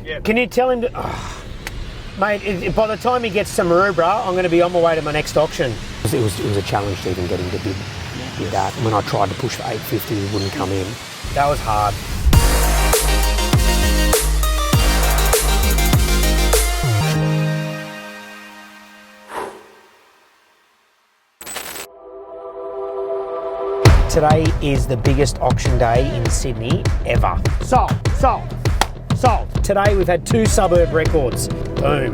Yeah. Can you tell him to... Oh, mate, by the time he gets to Maroubra, I'm going to be on my way to my next auction. It was a challenge to even get him to bid that. When I tried to push for 850, he wouldn't come in. That was hard. Today is the biggest auction day in Sydney ever. Sold, sold, sold. Today we've had 2 suburb records. Boom.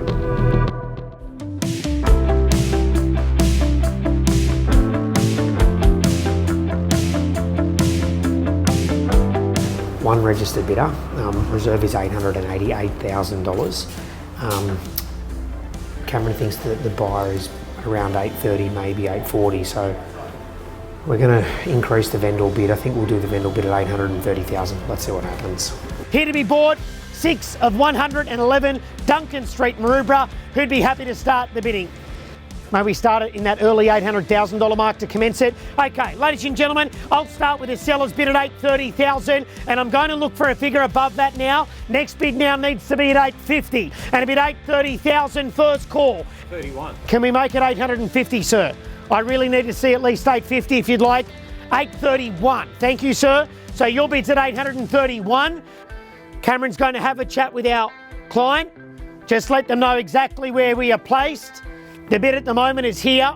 One registered bidder. Reserve is $888,000. Cameron thinks that the buyer is around 830, maybe 840. So we're going to increase the vendor bid. I think we'll do the vendor bid at 830,000. Let's see what happens. Here to be bought, 6 of 111 Duncan Street, Maroubra. Who'd be happy to start the bidding? May we start it in that early $800,000 mark to commence it? Okay, ladies and gentlemen, I'll start with the seller's bid at 830,000, and I'm going to look for a figure above that now. Next bid now needs to be at 850, and a bid 830,000. First call. 31. Can we make it 850, sir? I really need to see at least 850 if you'd like. 831. Thank you, sir. So your bid's at 831. Cameron's going to have a chat with our client. Just let them know exactly where we are placed. The bid at the moment is here,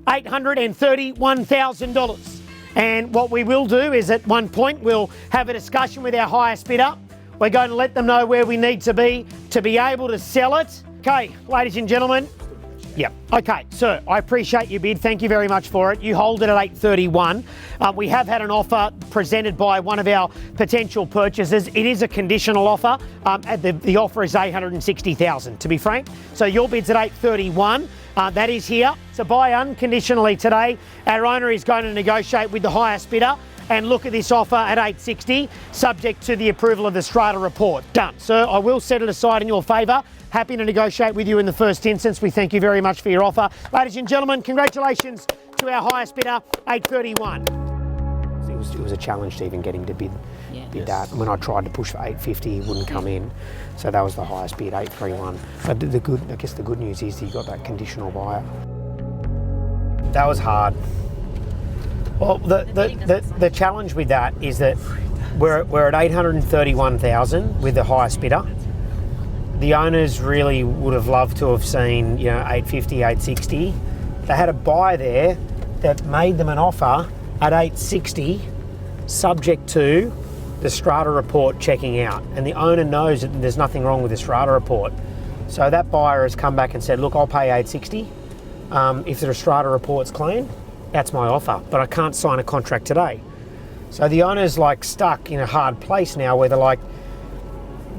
$831,000. And what we will do is at one point we'll have a discussion with our highest bidder. We're going to let them know where we need to be able to sell it. Okay, ladies and gentlemen. Yep. Okay, sir, I appreciate your bid. Thank you very much for it. You hold it at 831. We have had an offer presented by one of our potential purchasers. It is a conditional offer. The offer is 860,000, to be frank. So your bid's at 831. That is here. So buy unconditionally today. Our owner is going to negotiate with the highest bidder and look at this offer at 860, subject to the approval of the strata report. Done. Sir, I will set it aside in your favour. Happy to negotiate with you in the first instance. We thank you very much for your offer. Ladies and gentlemen, congratulations to our highest bidder, 831. It was a challenge to even get him to bid that. When I tried to push for 850, he wouldn't come in. So that was the highest bid, 831. But the good news is he got that conditional buyer. That was hard. Well, the challenge with that is that we're at 831,000 with the highest bidder. The owners really would have loved to have seen, 850, 860. They had a buy there that made them an offer at 860, subject to the strata report checking out. And the owner knows that there's nothing wrong with the strata report. So that buyer has come back and said, look, I'll pay 860. If the strata report's clean, that's my offer, but I can't sign a contract today. So the owner's stuck in a hard place now where they're like,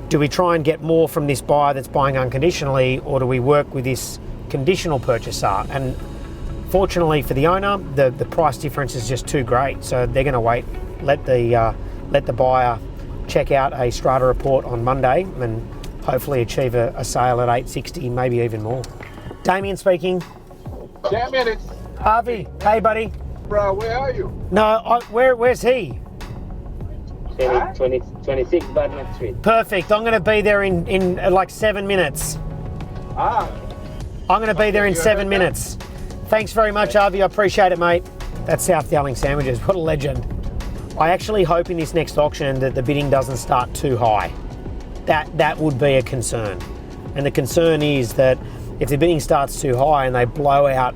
do we try and get more from this buyer that's buying unconditionally, or do we work with this conditional purchaser? And fortunately for the owner, the price difference is just too great. So they're going to wait, let the buyer check out a strata report on Monday and hopefully achieve a sale at 860, maybe even more. Damien speaking. Damien, it's Harvey, hey buddy. bro. Where are you? No, where's he? 26 Barnett Street. Perfect. I'm going to be there in like 7 minutes. Ah. I'm going to be there in 7 minutes. Thanks very much, Harvey. I appreciate it, mate. That's South Dowling Sandwiches. What a legend. I actually hope in this next auction that the bidding doesn't start too high. That would be a concern. And the concern is that if the bidding starts too high and they blow out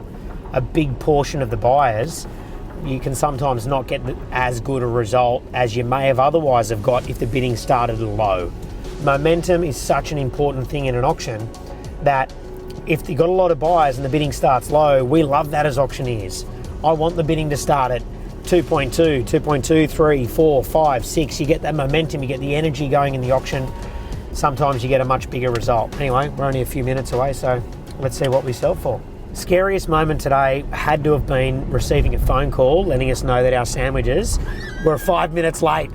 a big portion of the buyers, you can sometimes not get as good a result as you may have otherwise have got if the bidding started low. Momentum is such an important thing in an auction that if you've got a lot of buyers and the bidding starts low, we love that as auctioneers. I want the bidding to start at 2.2, 2.2, 3, 4, 5, 6. You get that momentum, you get the energy going in the auction. Sometimes you get a much bigger result. Anyway, we're only a few minutes away, so let's see what we sell for. Scariest moment today had to have been receiving a phone call letting us know that our sandwiches were 5 minutes late.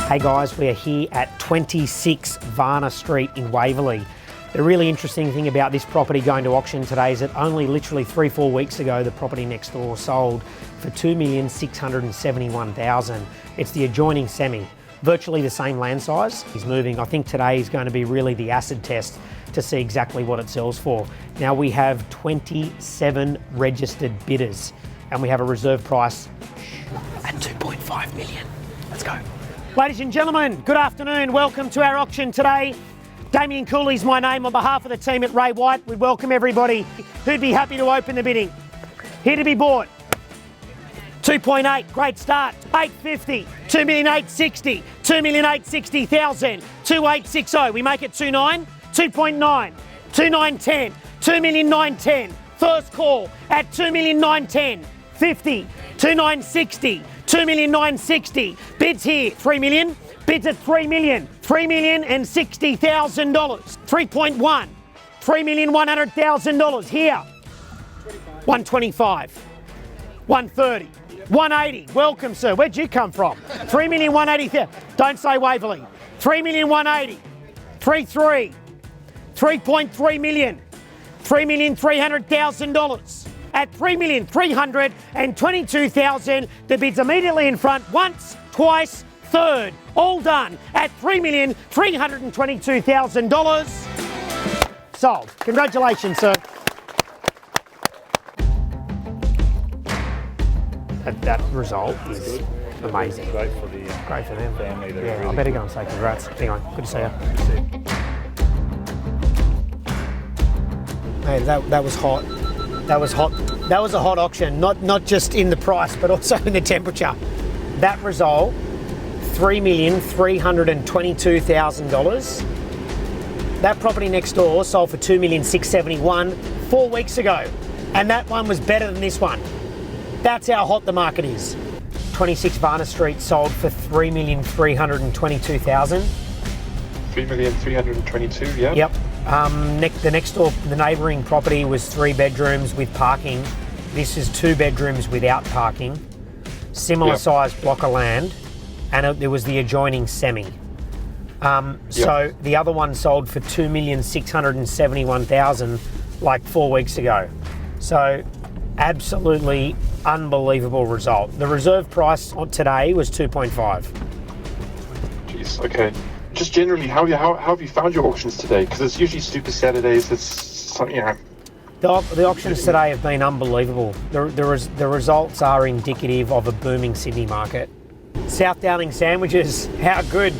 Hey guys, we are here at 26 Varna Street in Waverley. The really interesting thing about this property going to auction today is that only literally 3-4 weeks ago the property next door sold for $2,671,000. It's the adjoining semi, virtually the same land size. He's moving. I think today is going to be really the acid test to see exactly what it sells for. Now we have 27 registered bidders and we have a reserve price at 2.5 million. Let's go. Ladies and gentlemen, good afternoon. Welcome to our auction today. Damien Cooley's my name. On behalf of the team at Ray White, we welcome everybody who'd be happy to open the bidding. Here to be bought. 2.8, great start. 850, 2,860,000, 2,860,000, 2,860. We make it 2.9, 2.9, 2,910, 2,910. First call at 2,910, 50, 2,960, 2,960. Bids here, 3 million. Bids at 3 million, $3,060,000. 3.1, $3,100,000 here. 125, 130, 180. Welcome, sir. Where'd you come from? 3,180,000. Don't say Waverley. 3,180,000. 3.3, 3.3 million, $3,300,000. At 3,322,000, the bid's immediately in front once, twice, third. All done at $3,322,000. Sold. Congratulations, sir. That result is amazing. Great for the Great for them. family. They're Yeah, really I better go and say congrats. Hang on, good to see you. Hey, that was hot. That was hot. That was a hot auction, not just in the price, but also in the temperature. That result, $3,322,000. That property next door sold for $2,671,000 4 weeks ago, and that one was better than this one. That's how hot the market is. 26 Varna Street sold for $3,322,000. 3,322,000, yeah? Yep. The next door, the neighbouring property was 3 bedrooms with parking. This is 2 bedrooms without parking. Similar sized block of land, and there was the adjoining semi. So the other one sold for $2,671,000 like 4 weeks ago. So absolutely unbelievable result. The reserve price on today was 2.5. Jeez, okay. Just generally, how have you found your auctions today? Because it's usually Super Saturdays. It's something, you know. The auctions today have been unbelievable. The results are indicative of a booming Sydney market. South Downing Sandwiches, how good.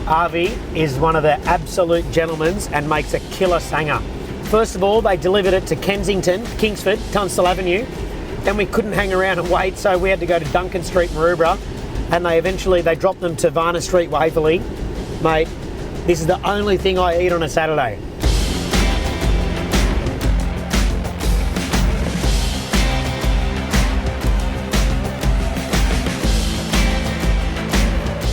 Avi is one of the absolute gentlemen's and makes a killer sanger. First of all, they delivered it to Kensington, Kingsford, Tunstall Avenue. Then we couldn't hang around and wait, so we had to go to Duncan Street, Maroubra, and they dropped them to Varna Street, Waverley. Mate, this is the only thing I eat on a Saturday.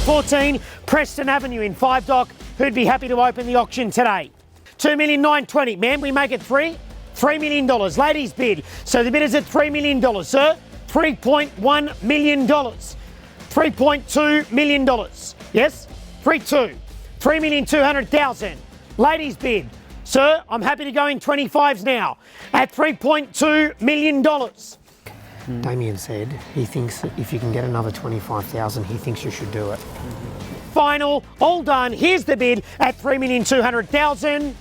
$14 Preston Avenue in 5 Dock. Who'd be happy to open the auction today? $2,920,000. Man, we make it $3 million. Ladies bid. So the bid is at $3 million, sir. $3.1 million. $3.2 million. Yes? 3.2. $3,200,000. Ladies bid. Sir, I'm happy to go in 25s now at $3.2 million. Damien said he thinks that if you can get another 25,000, he thinks you should do it. Final, all done. Here's the bid at 3,200,000.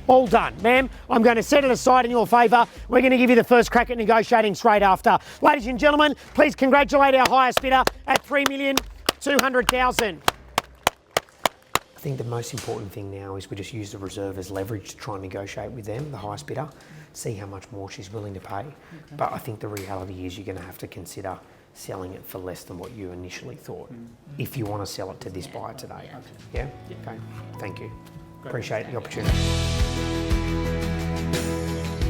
All done. Ma'am, I'm going to set it aside in your favour. We're going to give you the first crack at negotiating straight after. Ladies and gentlemen, please congratulate our highest bidder at 3,200,000. I think the most important thing now is we just use the reserve as leverage to try and negotiate with them, the highest bidder, see how much more she's willing to pay. But I think the reality is you're going to have to consider selling it for less than what you initially thought if you want to sell it to this buyer today. Yeah? Okay. Thank you. Appreciate the opportunity.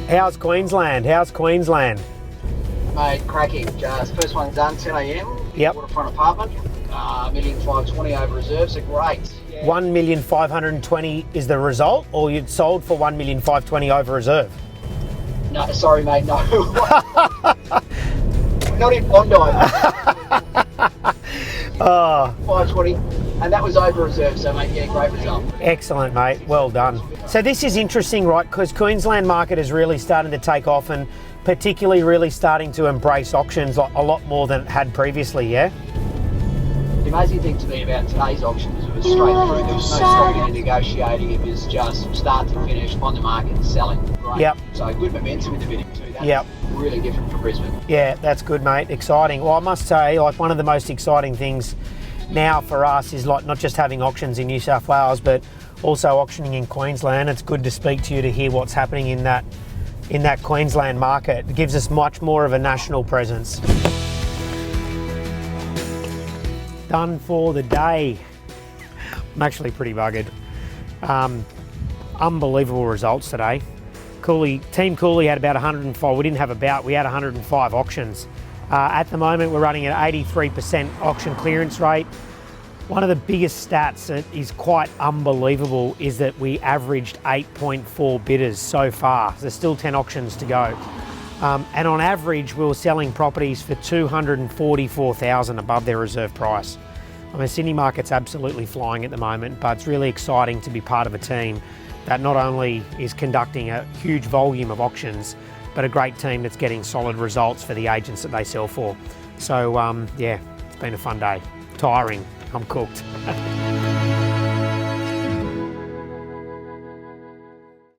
How's Queensland? Mate, cracking. Just first one done, 10 a.m. Yep. Waterfront apartment. 1,520,000 over reserves are great. 1,520,000 is the result, or you'd sold for 1,520,000 over reserve? No, sorry, mate, no. Not in Bondi. 520, and that was over reserve, so mate, yeah, great result. Excellent, mate. Well done. So this is interesting, right? Because Queensland market is really starting to take off, and particularly really starting to embrace auctions a lot more than it had previously, yeah? The amazing thing to me about today's auction was it was straight through. There was no stopping and negotiating. It was just start to finish, on the market and selling. Great. Yep. So good momentum in the bidding too. That's Yep. really different from Brisbane. Yeah, that's good, mate. Exciting. Well, I must say, like, one of the most exciting things now for us is like not just having auctions in New South Wales, but also auctioning in Queensland. It's good to speak to you to hear what's happening in that Queensland market. It gives us much more of a national presence. Done for the day. I'm actually pretty buggered. Unbelievable results today. Team Cooley had about 105. We didn't have we had 105 auctions. At the moment, we're running at 83% auction clearance rate. One of the biggest stats that is quite unbelievable is that we averaged 8.4 bidders so far. There's still 10 auctions to go. And on average, we were selling properties for $244,000 above their reserve price. I mean, Sydney market's absolutely flying at the moment, but it's really exciting to be part of a team that not only is conducting a huge volume of auctions, but a great team that's getting solid results for the agents that they sell for. So yeah, it's been a fun day. Tiring, I'm cooked.